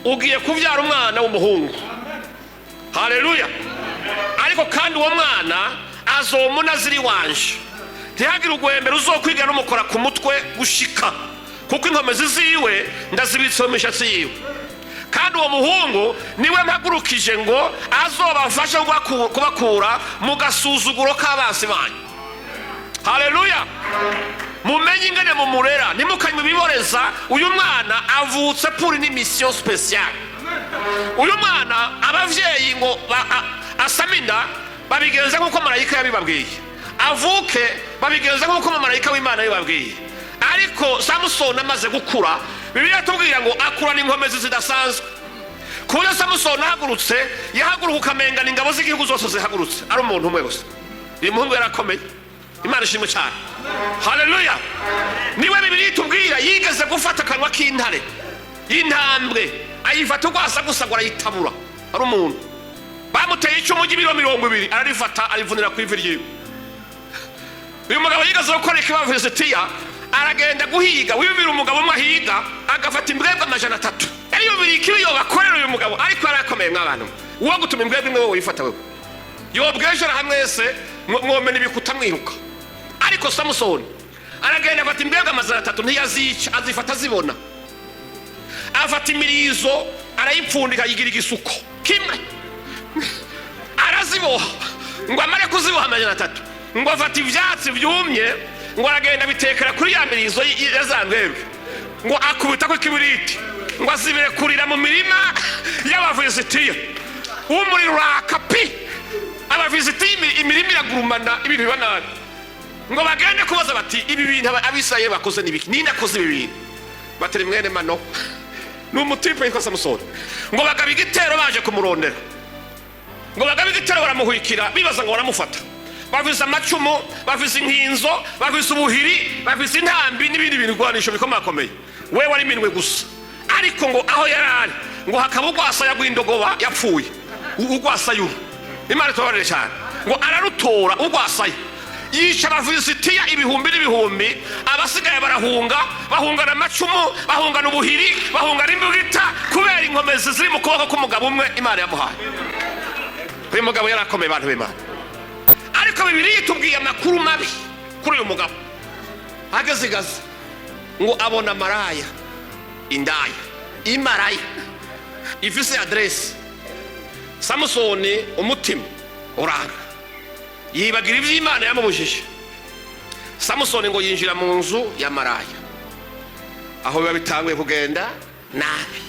ugiye kubyara umwana w'umuhungu. Haleluya. Ariko kandi uwo mwana azomunaziri wanje, ntihagire ugwembe ruzokwiga n'umukora ku mutwe gushika, kuko inkomezi ziwe ndazibitse mu mishatsi yiwe. Kandi uwo muhungu niwe mpagurukije ngo azobafashe kubakura mu gasuzuguro k'abansi banyu. Haleluya. Mumenye ingene mumurera, ntimukanywe biboreza. Uyu mwana avutse puri ni mission speciale. Uyu mwana abavyeyi ngo asamina babigenza nk'uko marayika yabibabwiye, avuke babigenza nk'uko marayika w'Imana yabibabwiye. Ariko Samusoni amaze gukura, Bibiliya tubwira ngo akurana inkomezi zidasanzwe. Kuyo Samusoni ahagurutse, yahaguruka ukamenga ingabo z'igihugu zose zihagurutse, ari umuntu umwe gusa. Uyu muhungu yarakomeye, Imana ishimwe cyane. Haleluya. Niwe Bibiliya tubwira yigeze gufata akanwa k'intare y'intambwe, ayifata ugwasa gusa ngo arayitabura, ari umuntu. Bamuteye icumu ry'ibiro 20, ararifata arivunira ku ivi ryiwe. Uyu mugabo yigeze gukora ikibazo, aragenda guhiga, wibira umugabo umwe ahiga agafata imbwebwe 300. Yariyubira ikibi yobakorera uyu mugabo, ariko yarakomeye mw'abantu. Uwo gutuma imbwebwe imwe wowe uyifata wewe, yobwejera hamwese mwomena ibikuta mwiruka. Ariko Samusoni aragenda afata imbwebwe 300, ntiyazica, azifata zibona. Afata imirizo arayipfundika yigira igisuko kimwe, araziboha ngo amare kuziboha 300, ngo afata ivyatsi byumye, ngo aragenda bitekera kuri ya mirizo yazambwebwe, ngo akubita ko kibiriti, ngo azibire kurira mu mirima y'Abafilisitiya. Umuriro urakapi, Abafilisitiya imirima iragurumana, ibintu bibanabi. Ngo bagende kubaza bati, ibi bintu Abisirayeli bakoze nibiki? Ninde akoze ibi bintu? Batari mwene Mano, n'umutipe yitwa Samusoni. Ngo bagaba igitero baje kumurondera, ngo bagaba igitero baramuhwikira, bibaza ngo baramufata. Bafise amacumu, bafise inkinzo, bafise ubuhiri, bafise intambi n'ibindi bintu gwanisho bikomakomeye. We wari minwe gusa. Ariko ngo aho yarari, ngo hakaba ugwasaya gw'indogoba yapfuye, ugwasaya. Imana tubabarire cyane. Ngo ararutora ugwasaya, yisha Abafilisitiya ibihumbi n'ibihumbi. Abasigaye barahunga, bahungana amacumu, bahungana ubuhiri, bahungana imbugita, kubera inkomezi ziri mu kuboko k'umugabo umwe Imana yamuhaye. Uyu mugabo yarakomeye abantu b'Imana. Ariko Bibiliya tubwiye amakuru mabi kuri uyu mugabo. Agazigaza ngo abona maraya, indaya, imaraya ifise adresse. Samusoni umutima uranga, yibagira ivy'Imana yamubujije. Samusoni ngo yinjira mu nzu ya maraya, aho biba bitanguye kugenda nabi.